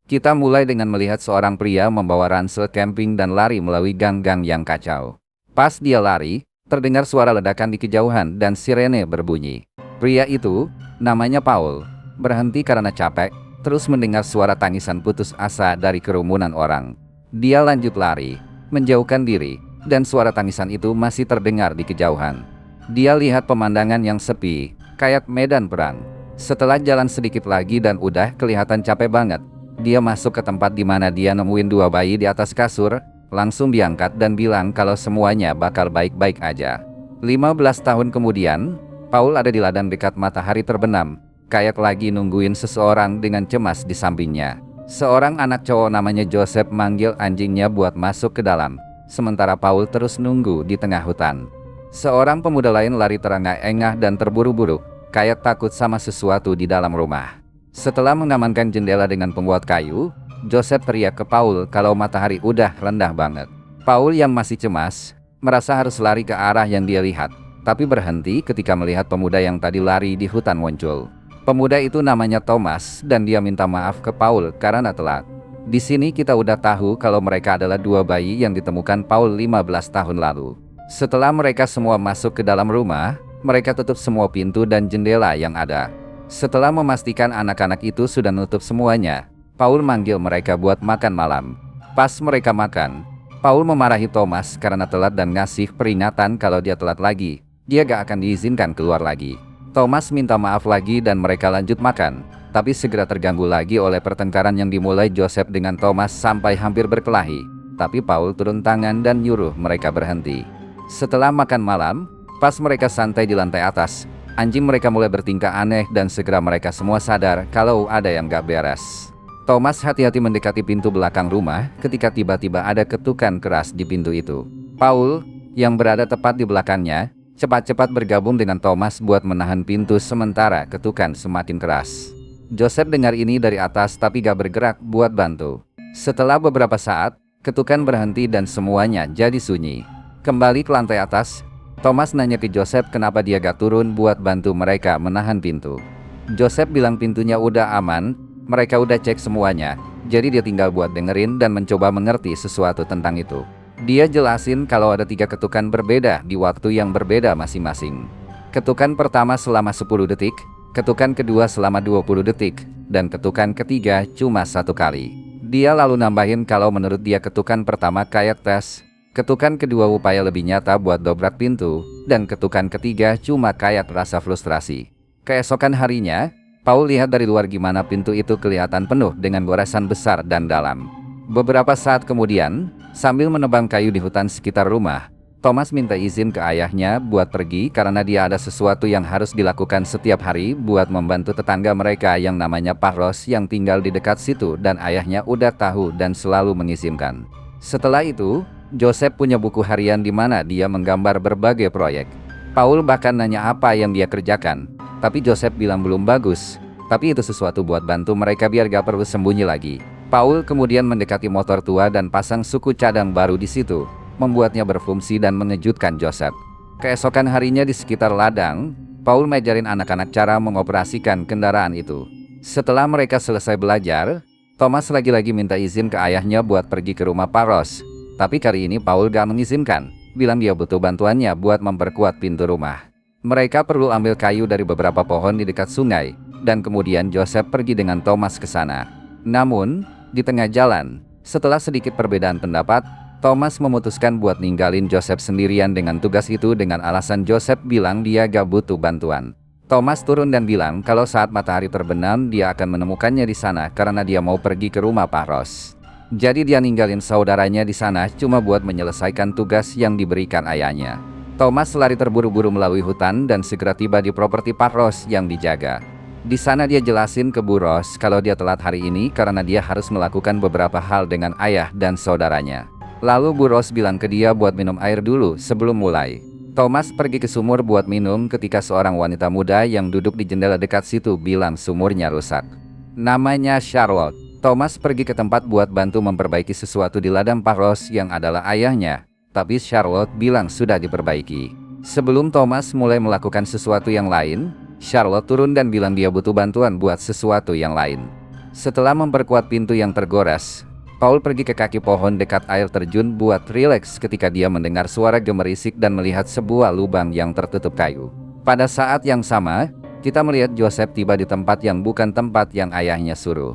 Kita mulai dengan melihat seorang pria membawa ransel camping dan lari melalui gang-gang yang kacau. Pas dia lari, terdengar suara ledakan di kejauhan dan sirene berbunyi. Pria itu, namanya Paul, berhenti karena capek, terus mendengar suara tangisan putus asa dari kerumunan orang. Dia lanjut lari, menjauhkan diri, dan suara tangisan itu masih terdengar di kejauhan. Dia lihat pemandangan yang sepi, kayak medan perang. Setelah jalan sedikit lagi dan udah kelihatan capek banget, dia masuk ke tempat di mana dia nemuin dua bayi di atas kasur, langsung diangkat dan bilang kalau semuanya bakal baik-baik aja. 15 tahun kemudian, Paul ada di ladang dekat matahari terbenam, kayak lagi nungguin seseorang dengan cemas di sampingnya. Seorang anak cowok namanya Joseph manggil anjingnya buat masuk ke dalam, sementara Paul terus nunggu di tengah hutan. Seorang pemuda lain lari terengah-engah dan terburu-buru, kayak takut sama sesuatu di dalam rumah. Setelah mengamankan jendela dengan pembuat kayu, Joseph teriak ke Paul kalau matahari udah rendah banget. Paul yang masih cemas, merasa harus lari ke arah yang dia lihat, tapi berhenti ketika melihat pemuda yang tadi lari di hutan muncul. Pemuda itu namanya Thomas dan dia minta maaf ke Paul karena telat. Di sini kita udah tahu kalau mereka adalah dua bayi yang ditemukan Paul 15 tahun lalu. Setelah mereka semua masuk ke dalam rumah, mereka tutup semua pintu dan jendela yang ada. Setelah memastikan anak-anak itu sudah nutup semuanya, Paul manggil mereka buat makan malam. Pas mereka makan, Paul memarahi Thomas karena telat dan ngasih peringatan kalau dia telat lagi, dia gak akan diizinkan keluar lagi. Thomas minta maaf lagi dan mereka lanjut makan, tapi segera terganggu lagi oleh pertengkaran yang dimulai Joseph dengan Thomas sampai hampir berkelahi. Tapi Paul turun tangan dan nyuruh mereka berhenti. Setelah makan malam, pas mereka santai di lantai atas, anjing mereka mulai bertingkah aneh dan segera mereka semua sadar kalau ada yang gak beres. Thomas hati-hati mendekati pintu belakang rumah ketika tiba-tiba ada ketukan keras di pintu itu. Paul, yang berada tepat di belakangnya, cepat-cepat bergabung dengan Thomas buat menahan pintu sementara ketukan semakin keras. Joseph dengar ini dari atas tapi gak bergerak buat bantu. Setelah beberapa saat, ketukan berhenti dan semuanya jadi sunyi. Kembali ke lantai atas, Thomas nanya ke Joseph kenapa dia gak turun buat bantu mereka menahan pintu. Joseph bilang pintunya udah aman, mereka udah cek semuanya, jadi dia tinggal buat dengerin dan mencoba mengerti sesuatu tentang itu. Dia jelasin kalau ada 3 ketukan berbeda di waktu yang berbeda masing-masing. Ketukan pertama selama 10 detik, ketukan kedua selama 20 detik, dan ketukan ketiga cuma 1 kali. Dia lalu nambahin kalau menurut dia ketukan pertama kayak tes, ketukan kedua upaya lebih nyata buat dobrak pintu, dan ketukan ketiga cuma kayak rasa frustrasi. Keesokan harinya, Paul lihat dari luar gimana pintu itu kelihatan penuh dengan goresan besar dan dalam. Beberapa saat kemudian, sambil menebang kayu di hutan sekitar rumah, Thomas minta izin ke ayahnya buat pergi karena dia ada sesuatu yang harus dilakukan setiap hari buat membantu tetangga mereka yang namanya Pak Ross yang tinggal di dekat situ dan ayahnya udah tahu dan selalu mengizinkan. Setelah itu, Joseph punya buku harian di mana dia menggambar berbagai proyek. Paul bahkan nanya apa yang dia kerjakan, tapi Joseph bilang belum bagus, tapi itu sesuatu buat bantu mereka biar gak perlu sembunyi lagi. Paul kemudian mendekati motor tua dan pasang suku cadang baru di situ, membuatnya berfungsi dan mengejutkan Joseph. Keesokan harinya di sekitar ladang, Paul ngajarin anak-anak cara mengoperasikan kendaraan itu. Setelah mereka selesai belajar, Thomas lagi-lagi minta izin ke ayahnya buat pergi ke rumah Pak Ross. Tapi kali ini Paul gak mengizinkan, bilang dia butuh bantuannya buat memperkuat pintu rumah. Mereka perlu ambil kayu dari beberapa pohon di dekat sungai, dan kemudian Joseph pergi dengan Thomas ke sana. Namun, di tengah jalan, setelah sedikit perbedaan pendapat, Thomas memutuskan buat ninggalin Joseph sendirian dengan tugas itu dengan alasan Joseph bilang dia gak butuh bantuan. Thomas turun dan bilang kalau saat matahari terbenam dia akan menemukannya di sana karena dia mau pergi ke rumah Pak Ross. Jadi dia ninggalin saudaranya di sana cuma buat menyelesaikan tugas yang diberikan ayahnya. Thomas lari terburu-buru melalui hutan dan segera tiba di properti Pak Ross yang dijaga. Di sana dia jelasin ke Bu Ross kalau dia telat hari ini karena dia harus melakukan beberapa hal dengan ayah dan saudaranya. Lalu Bu Ross bilang ke dia buat minum air dulu sebelum mulai. Thomas pergi ke sumur buat minum ketika seorang wanita muda yang duduk di jendela dekat situ bilang sumurnya rusak. Namanya Charlotte. Thomas pergi ke tempat buat bantu memperbaiki sesuatu di ladang Pak Ross yang adalah ayahnya, tapi Charlotte bilang sudah diperbaiki. Sebelum Thomas mulai melakukan sesuatu yang lain, Charlotte turun dan bilang dia butuh bantuan buat sesuatu yang lain. Setelah memperkuat pintu yang tergores, Paul pergi ke kaki pohon dekat air terjun buat rileks ketika dia mendengar suara gemerisik dan melihat sebuah lubang yang tertutup kayu. Pada saat yang sama, kita melihat Joseph tiba di tempat yang bukan tempat yang ayahnya suruh.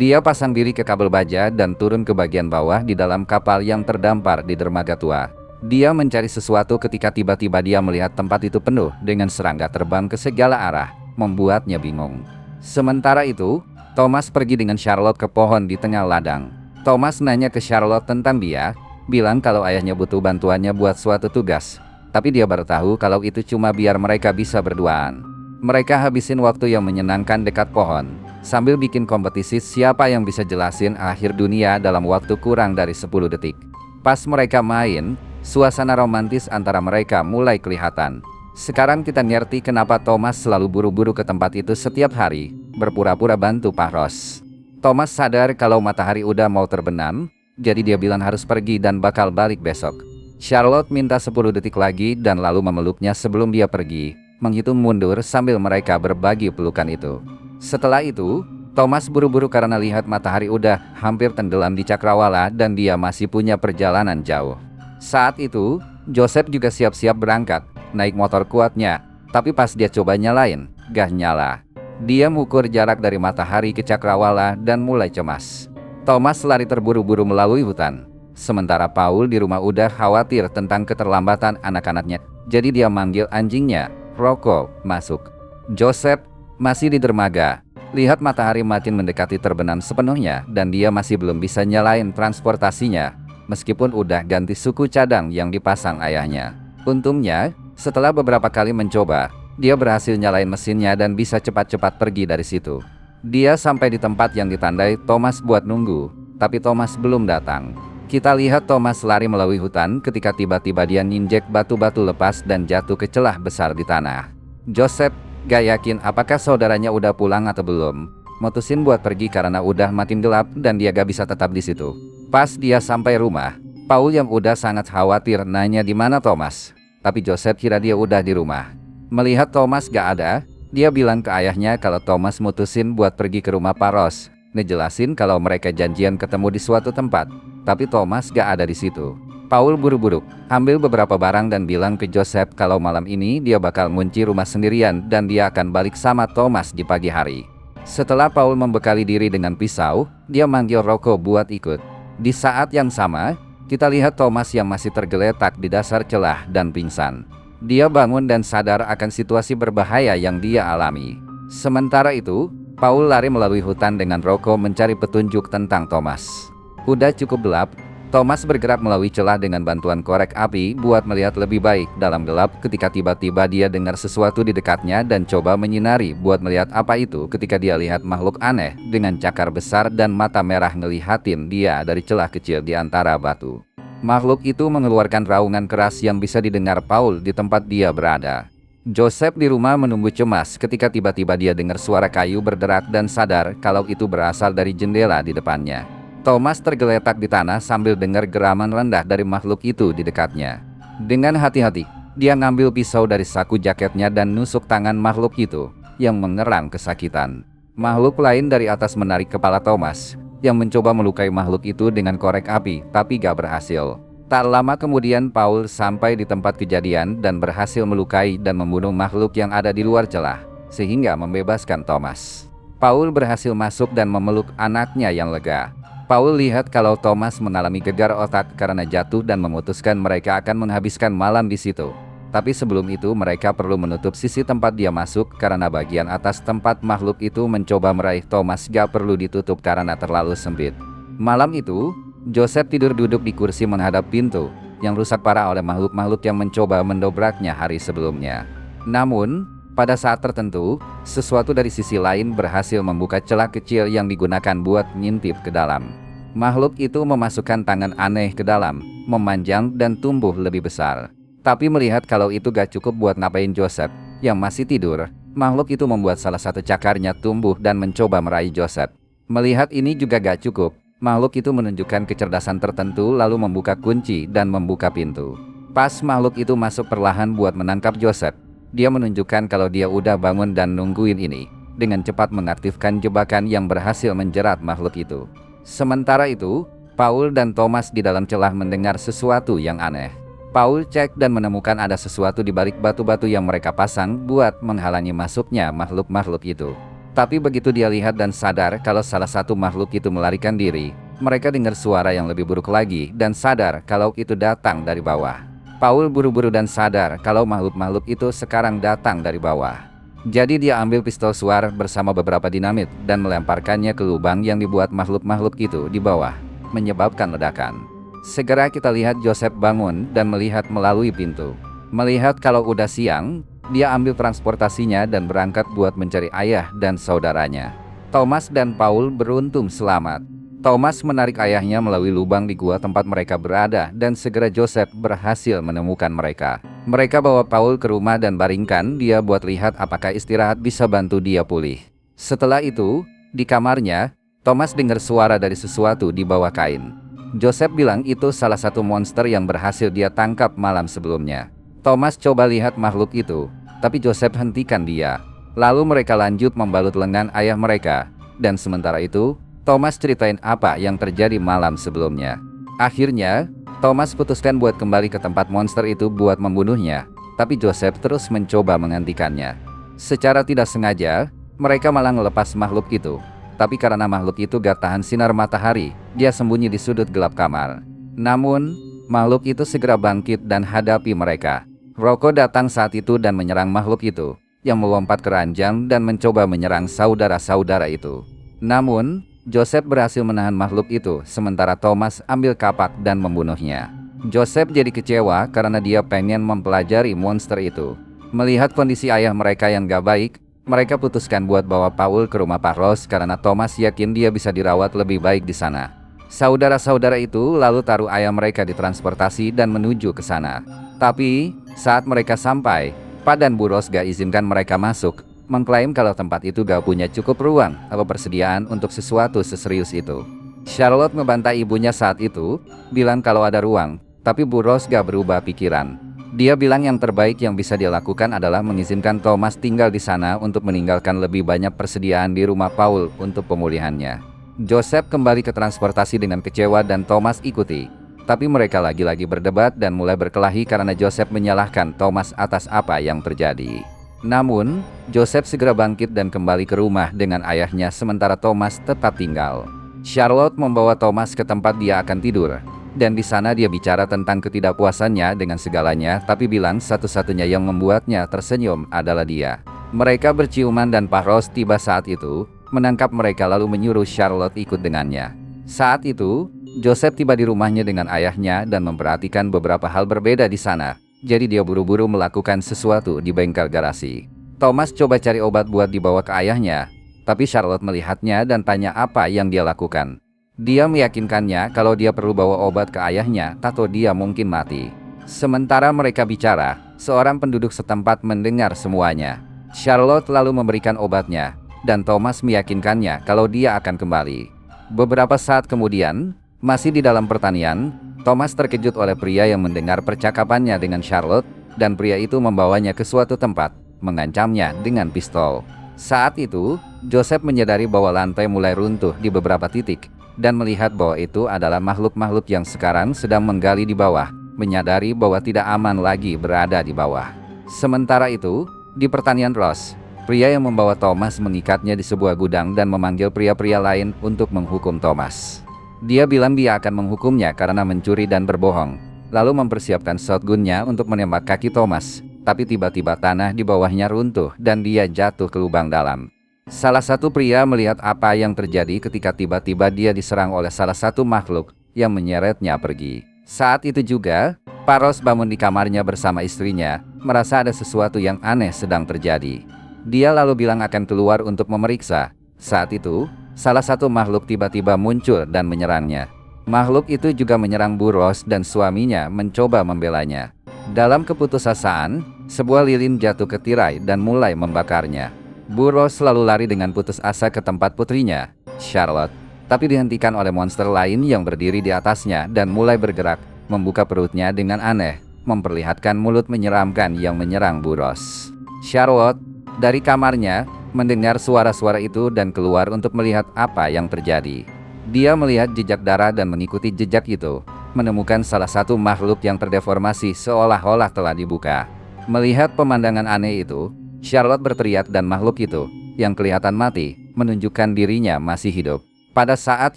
Dia pasang diri ke kabel baja dan turun ke bagian bawah di dalam kapal yang terdampar di dermaga tua. Dia mencari sesuatu ketika tiba-tiba dia melihat tempat itu penuh dengan serangga terbang ke segala arah, membuatnya bingung. Sementara itu, Thomas pergi dengan Charlotte ke pohon di tengah ladang. Thomas nanya ke Charlotte tentang dia, bilang kalau ayahnya butuh bantuannya buat suatu tugas. Tapi dia baru tahu kalau itu cuma biar mereka bisa berduaan. Mereka habisin waktu yang menyenangkan dekat pohon, sambil bikin kompetisi siapa yang bisa jelasin akhir dunia dalam waktu kurang dari 10 detik. Pas mereka main, suasana romantis antara mereka mulai kelihatan. Sekarang kita ngerti kenapa Thomas selalu buru-buru ke tempat itu setiap hari, berpura-pura bantu Pak Ross. Thomas sadar kalau matahari udah mau terbenam, jadi dia bilang harus pergi dan bakal balik besok. Charlotte minta 10 detik lagi dan lalu memeluknya sebelum dia pergi, menghitung mundur sambil mereka berbagi pelukan itu. Setelah itu, Thomas buru-buru karena lihat matahari udah hampir tenggelam di cakrawala dan dia masih punya perjalanan jauh. Saat itu, Joseph juga siap-siap berangkat, naik motor kuatnya, tapi pas dia coba nyalain, gak nyala. Dia mengukur jarak dari matahari ke cakrawala dan mulai cemas. Thomas lari terburu-buru melalui hutan. Sementara Paul di rumah udah khawatir tentang keterlambatan anak-anaknya. Jadi dia manggil anjingnya, Rocco, masuk. Joseph masih di dermaga. Lihat matahari makin mendekati terbenam sepenuhnya dan dia masih belum bisa nyalain transportasinya. Meskipun udah ganti suku cadang yang dipasang ayahnya. Untungnya, setelah beberapa kali mencoba, dia berhasil nyalain mesinnya dan bisa cepat-cepat pergi dari situ. Dia sampai di tempat yang ditandai Thomas buat nunggu, tapi Thomas belum datang. Kita lihat Thomas lari melalui hutan ketika tiba-tiba dia ninjek batu-batu lepas dan jatuh ke celah besar di tanah. Joseph gak yakin apakah saudaranya udah pulang atau belum. Mutusin buat pergi karena udah makin gelap dan dia gak bisa tetap di situ. Pas dia sampai rumah, Paul yang udah sangat khawatir nanya di mana Thomas. Tapi Joseph kira dia udah di rumah. Melihat Thomas gak ada, dia bilang ke ayahnya kalau Thomas mutusin buat pergi ke rumah Pak Ross. Ngejelasin kalau mereka janjian ketemu di suatu tempat, tapi Thomas gak ada di situ. Paul buru-buru ambil beberapa barang dan bilang ke Joseph kalau malam ini dia bakal ngunci rumah sendirian dan dia akan balik sama Thomas di pagi hari. Setelah Paul membekali diri dengan pisau, dia manggil Rocco buat ikut. Di saat yang sama, kita lihat Thomas yang masih tergeletak di dasar celah dan pingsan. Dia bangun dan sadar akan situasi berbahaya yang dia alami. Sementara itu, Paul lari melalui hutan dengan Rocco mencari petunjuk tentang Thomas. Udah cukup gelap, Thomas bergerak melalui celah dengan bantuan korek api buat melihat lebih baik dalam gelap ketika tiba-tiba dia dengar sesuatu di dekatnya dan coba menyinari buat melihat apa itu ketika dia lihat makhluk aneh dengan cakar besar dan mata merah ngelihatin dia dari celah kecil di antara batu. Makhluk itu mengeluarkan raungan keras yang bisa didengar Paul di tempat dia berada. Joseph di rumah menunggu cemas ketika tiba-tiba dia dengar suara kayu berderak dan sadar kalau itu berasal dari jendela di depannya. Thomas tergeletak di tanah sambil dengar geraman rendah dari makhluk itu di dekatnya. Dengan hati-hati, dia ngambil pisau dari saku jaketnya dan nusuk tangan makhluk itu yang mengerang kesakitan. Makhluk lain dari atas menarik kepala Thomas yang mencoba melukai makhluk itu dengan korek api tapi gak berhasil. Tak lama kemudian Paul sampai di tempat kejadian dan berhasil melukai dan membunuh makhluk yang ada di luar celah, sehingga membebaskan Thomas. Paul berhasil masuk dan memeluk anaknya yang lega. Paul lihat kalau Thomas mengalami gegar otak karena jatuh dan memutuskan mereka akan menghabiskan malam di situ. Tapi sebelum itu mereka perlu menutup sisi tempat dia masuk karena bagian atas tempat makhluk itu mencoba meraih Thomas gak perlu ditutup karena terlalu sempit. Malam itu, Joseph tidur duduk di kursi menghadap pintu yang rusak parah oleh makhluk-makhluk yang mencoba mendobraknya hari sebelumnya. Namun, pada saat tertentu, sesuatu dari sisi lain berhasil membuka celah kecil yang digunakan buat ngintip ke dalam. Makhluk itu memasukkan tangan aneh ke dalam, memanjang dan tumbuh lebih besar. Tapi melihat kalau itu gak cukup buat ngapain Joseph yang masih tidur, makhluk itu membuat salah satu cakarnya tumbuh dan mencoba meraih Joseph. Melihat ini juga gak cukup, makhluk itu menunjukkan kecerdasan tertentu lalu membuka kunci dan membuka pintu. Pas makhluk itu masuk perlahan buat menangkap Joseph, dia menunjukkan kalau dia udah bangun dan nungguin ini. dengan cepat mengaktifkan jebakan yang berhasil menjerat makhluk itu. Sementara itu, Paul dan Thomas di dalam celah mendengar sesuatu yang aneh. Paul cek dan menemukan ada sesuatu di balik batu-batu yang mereka pasang buat menghalangi masuknya makhluk-makhluk itu. Tapi begitu dia lihat dan sadar kalau salah satu makhluk itu melarikan diri, mereka dengar suara yang lebih buruk lagi dan sadar kalau itu datang dari bawah. Paul buru-buru dan sadar kalau makhluk-makhluk itu sekarang datang dari bawah. Jadi dia ambil pistol suar bersama beberapa dinamit dan melemparkannya ke lubang yang dibuat makhluk-makhluk itu di bawah, menyebabkan ledakan. Segera kita lihat Joseph bangun dan melihat melalui pintu. Melihat kalau udah siang, dia ambil transportasinya dan berangkat buat mencari ayah dan saudaranya. Thomas dan Paul beruntung selamat. Thomas menarik ayahnya melalui lubang di gua tempat mereka berada dan segera Joseph berhasil menemukan mereka. Mereka bawa Paul ke rumah dan baringkan dia buat lihat apakah istirahat bisa bantu dia pulih. Setelah itu, di kamarnya, Thomas dengar suara dari sesuatu di bawah kain. Joseph bilang itu salah satu monster yang berhasil dia tangkap malam sebelumnya. Thomas coba lihat makhluk itu, tapi Joseph hentikan dia. Lalu mereka lanjut membalut lengan ayah mereka, dan sementara itu, Thomas ceritain apa yang terjadi malam sebelumnya. Akhirnya, Thomas putuskan buat kembali ke tempat monster itu buat membunuhnya, tapi Joseph terus mencoba menghentikannya. Secara tidak sengaja, mereka malah ngelepas makhluk itu. Tapi karena makhluk itu gak tahan sinar matahari, dia sembunyi di sudut gelap kamar. Namun, makhluk itu segera bangkit dan hadapi mereka. Rocco datang saat itu dan menyerang makhluk itu, yang melompat ke ranjang dan mencoba menyerang saudara-saudara itu. Namun, Joseph berhasil menahan makhluk itu, sementara Thomas ambil kapak dan membunuhnya. Joseph jadi kecewa karena dia pengen mempelajari monster itu. Melihat kondisi ayah mereka yang gak baik, mereka putuskan buat bawa Paul ke rumah Pak Ross karena Thomas yakin dia bisa dirawat lebih baik di sana. Saudara-saudara itu lalu taruh ayah mereka di transportasi dan menuju ke sana. Tapi, saat mereka sampai, Pak dan Bu Ross gak izinkan mereka masuk, mengklaim kalau tempat itu gak punya cukup ruang atau persediaan untuk sesuatu seserius itu. Charlotte ngebantai ibunya saat itu, bilang kalau ada ruang, tapi Bu Ross gak berubah pikiran. Dia bilang yang terbaik yang bisa dia lakukan adalah mengizinkan Thomas tinggal di sana untuk meninggalkan lebih banyak persediaan di rumah Paul untuk pemulihannya. Joseph kembali ke transportasi dengan kecewa dan Thomas ikuti. Tapi mereka lagi-lagi berdebat dan mulai berkelahi karena Joseph menyalahkan Thomas atas apa yang terjadi. Namun, Joseph segera bangkit dan kembali ke rumah dengan ayahnya sementara Thomas tetap tinggal. Charlotte membawa Thomas ke tempat dia akan tidur, dan di sana dia bicara tentang ketidakpuasannya dengan segalanya, tapi bilang satu-satunya yang membuatnya tersenyum adalah dia. Mereka berciuman dan Pak Ross tiba saat itu, menangkap mereka lalu menyuruh Charlotte ikut dengannya. Saat itu, Joseph tiba di rumahnya dengan ayahnya dan memperhatikan beberapa hal berbeda di sana. Jadi dia buru-buru melakukan sesuatu di bengkel garasi. Thomas coba cari obat buat dibawa ke ayahnya, tapi Charlotte melihatnya dan tanya apa yang dia lakukan. Dia meyakinkannya kalau dia perlu bawa obat ke ayahnya, atau dia mungkin mati. Sementara mereka bicara, seorang penduduk setempat mendengar semuanya. Charlotte lalu memberikan obatnya, dan Thomas meyakinkannya kalau dia akan kembali. Beberapa saat kemudian, masih di dalam pertanian, Thomas terkejut oleh pria yang mendengar percakapannya dengan Charlotte, dan pria itu membawanya ke suatu tempat, mengancamnya dengan pistol. Saat itu, Joseph menyadari bahwa lantai mulai runtuh di beberapa titik, dan melihat bahwa itu adalah makhluk-makhluk yang sekarang sedang menggali di bawah, menyadari bahwa tidak aman lagi berada di bawah. Sementara itu, di pertanian Ross, pria yang membawa Thomas mengikatnya di sebuah gudang dan memanggil pria-pria lain untuk menghukum Thomas. Dia bilang dia akan menghukumnya karena mencuri dan berbohong, lalu mempersiapkan shotgunnya untuk menembak kaki Thomas, tapi tiba-tiba tanah di bawahnya runtuh dan dia jatuh ke lubang dalam. Salah satu pria melihat apa yang terjadi ketika tiba-tiba dia diserang oleh salah satu makhluk yang menyeretnya pergi. Saat itu juga, Pak Ross bangun di kamarnya bersama istrinya, merasa ada sesuatu yang aneh sedang terjadi. Dia lalu bilang akan keluar untuk memeriksa. Saat itu, salah satu makhluk tiba-tiba muncul dan menyerangnya. Makhluk itu juga menyerang Bu Ross dan suaminya mencoba membelanya. Dalam keputusasaan, sebuah lilin jatuh ke tirai dan mulai membakarnya. Bu Ross lalu lari dengan putus asa ke tempat putrinya, Charlotte, tapi dihentikan oleh monster lain yang berdiri di atasnya dan mulai bergerak, membuka perutnya dengan aneh, memperlihatkan mulut menyeramkan yang menyerang Bu Ross. Charlotte, dari kamarnya, mendengar suara-suara itu dan keluar untuk melihat apa yang terjadi. Dia melihat jejak darah dan mengikuti jejak itu, menemukan salah satu makhluk yang terdeformasi seolah-olah telah dibuka. Melihat pemandangan aneh itu, Charlotte berteriak dan makhluk itu, yang kelihatan mati, menunjukkan dirinya masih hidup. Pada saat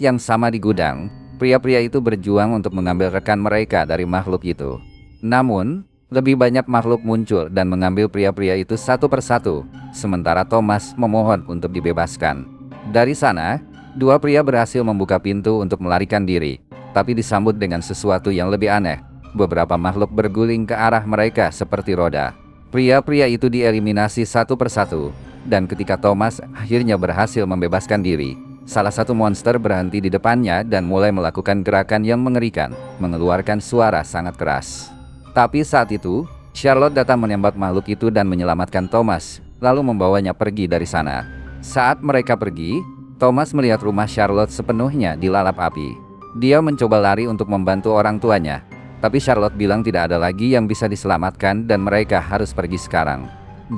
yang sama di gudang, pria-pria itu berjuang untuk mengambil rekan mereka dari makhluk itu. Namun, lebih banyak makhluk muncul dan mengambil pria-pria itu satu persatu, sementara Thomas memohon untuk dibebaskan. Dari sana, dua pria berhasil membuka pintu untuk melarikan diri, tapi disambut dengan sesuatu yang lebih aneh. Beberapa makhluk berguling ke arah mereka seperti roda. Pria-pria itu dieliminasi satu persatu, dan ketika Thomas akhirnya berhasil membebaskan diri, salah satu monster berhenti di depannya dan mulai melakukan gerakan yang mengerikan, mengeluarkan suara sangat keras. Tapi saat itu, Charlotte datang menembak makhluk itu dan menyelamatkan Thomas, lalu membawanya pergi dari sana. Saat mereka pergi, Thomas melihat rumah Charlotte sepenuhnya dilalap api. Dia mencoba lari untuk membantu orang tuanya, tapi Charlotte bilang tidak ada lagi yang bisa diselamatkan dan mereka harus pergi sekarang.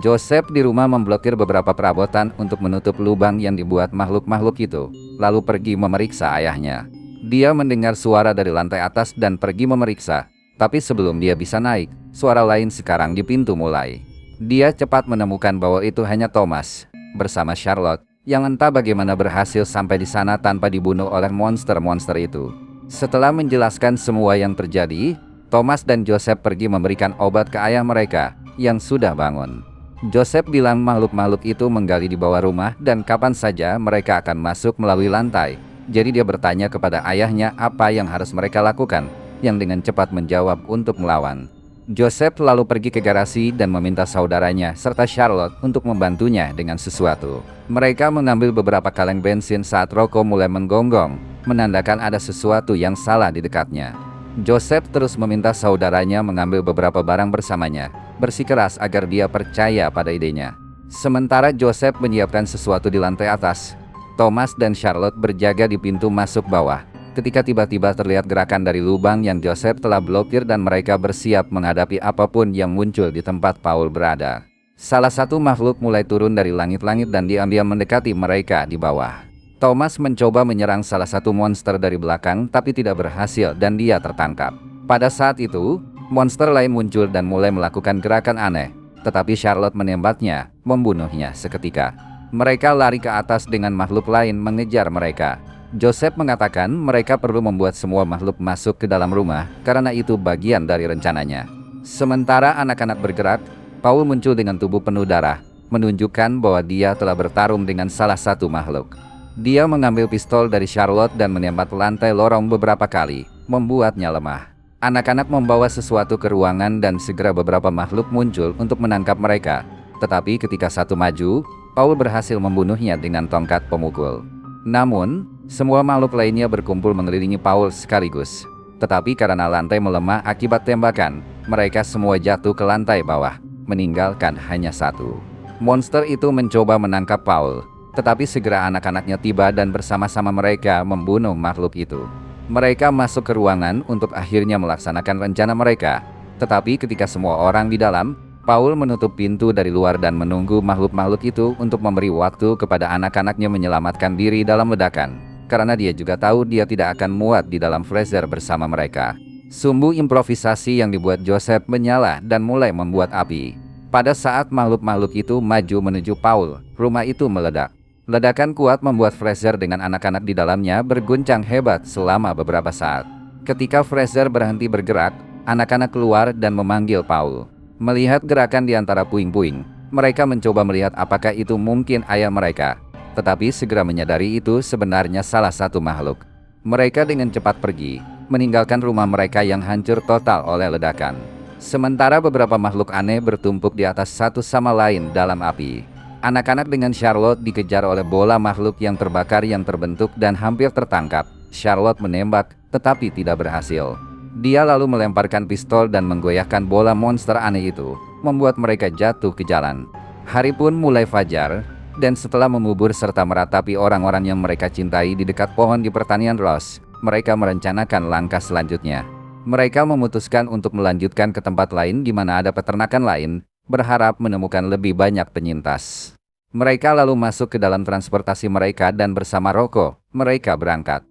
Joseph di rumah memblokir beberapa perabotan untuk menutup lubang yang dibuat makhluk-makhluk itu, lalu pergi memeriksa ayahnya. Dia mendengar suara dari lantai atas dan pergi memeriksa, tapi sebelum dia bisa naik, suara lain sekarang di pintu mulai. Dia cepat menemukan bahwa itu hanya Thomas, bersama Charlotte, yang entah bagaimana berhasil sampai di sana tanpa dibunuh oleh monster-monster itu. Setelah menjelaskan semua yang terjadi, Thomas dan Joseph pergi memberikan obat ke ayah mereka yang sudah bangun. Joseph bilang makhluk-makhluk itu menggali di bawah rumah dan kapan saja mereka akan masuk melalui lantai. Jadi dia bertanya kepada ayahnya apa yang harus mereka lakukan, yang dengan cepat menjawab untuk melawan. Joseph lalu pergi ke garasi dan meminta saudaranya serta Charlotte untuk membantunya dengan sesuatu. Mereka mengambil beberapa kaleng bensin saat Rocco mulai menggonggong, menandakan ada sesuatu yang salah di dekatnya. Joseph terus meminta saudaranya mengambil beberapa barang bersamanya, bersikeras agar dia percaya pada idenya. Sementara Joseph menyiapkan sesuatu di lantai atas, Thomas dan Charlotte berjaga di pintu masuk bawah. Ketika tiba-tiba terlihat gerakan dari lubang yang Joseph telah blokir dan mereka bersiap menghadapi apapun yang muncul di tempat Paul berada. Salah satu makhluk mulai turun dari langit-langit dan diam-diam mendekati mereka di bawah. Thomas mencoba menyerang salah satu monster dari belakang tapi tidak berhasil dan dia tertangkap. Pada saat itu, monster lain muncul dan mulai melakukan gerakan aneh, tetapi Charlotte menembaknya, membunuhnya seketika. Mereka lari ke atas dengan makhluk lain mengejar mereka. Joseph mengatakan mereka perlu membuat semua makhluk masuk ke dalam rumah karena itu bagian dari rencananya. Sementara anak-anak bergerak, Paul muncul dengan tubuh penuh darah, menunjukkan bahwa dia telah bertarung dengan salah satu makhluk. Dia mengambil pistol dari Charlotte dan menembak lantai lorong beberapa kali, membuatnya lemah. Anak-anak membawa sesuatu ke ruangan dan segera beberapa makhluk muncul untuk menangkap mereka. Tetapi ketika satu maju, Paul berhasil membunuhnya dengan tongkat pemukul. Namun, semua makhluk lainnya berkumpul mengelilingi Paul sekaligus. Tetapi karena lantai melemah akibat tembakan, mereka semua jatuh ke lantai bawah, meninggalkan hanya satu. Monster itu mencoba menangkap Paul, tetapi segera anak-anaknya tiba dan bersama-sama mereka membunuh makhluk itu. Mereka masuk ke ruangan untuk akhirnya melaksanakan rencana mereka. Tetapi ketika semua orang di dalam, Paul menutup pintu dari luar dan menunggu makhluk-makhluk itu untuk memberi waktu kepada anak-anaknya menyelamatkan diri dalam ledakan. Karena dia juga tahu dia tidak akan muat di dalam freezer bersama mereka. Sumbu improvisasi yang dibuat Joseph menyala dan mulai membuat api. Pada saat makhluk-makhluk itu maju menuju Paul, rumah itu meledak. Ledakan kuat membuat freezer dengan anak-anak di dalamnya berguncang hebat selama beberapa saat. Ketika freezer berhenti bergerak, anak-anak keluar dan memanggil Paul. Melihat gerakan di antara puing-puing, mereka mencoba melihat apakah itu mungkin ayah mereka. Tetapi segera menyadari itu sebenarnya salah satu makhluk. Mereka dengan cepat pergi, meninggalkan rumah mereka yang hancur total oleh ledakan. Sementara beberapa makhluk aneh bertumpuk di atas satu sama lain dalam api. Anak-anak dengan Charlotte dikejar oleh bola makhluk yang terbakar yang terbentuk dan hampir tertangkap. Charlotte menembak, tetapi tidak berhasil. Dia lalu melemparkan pistol dan menggoyahkan bola monster aneh itu, membuat mereka jatuh ke jalan. Hari pun mulai fajar, dan setelah mengubur serta meratapi orang-orang yang mereka cintai di dekat pohon di pertanian Ross, mereka merencanakan langkah selanjutnya. Mereka memutuskan untuk melanjutkan ke tempat lain di mana ada peternakan lain, berharap menemukan lebih banyak penyintas. Mereka lalu masuk ke dalam transportasi mereka dan bersama Rocco, mereka berangkat.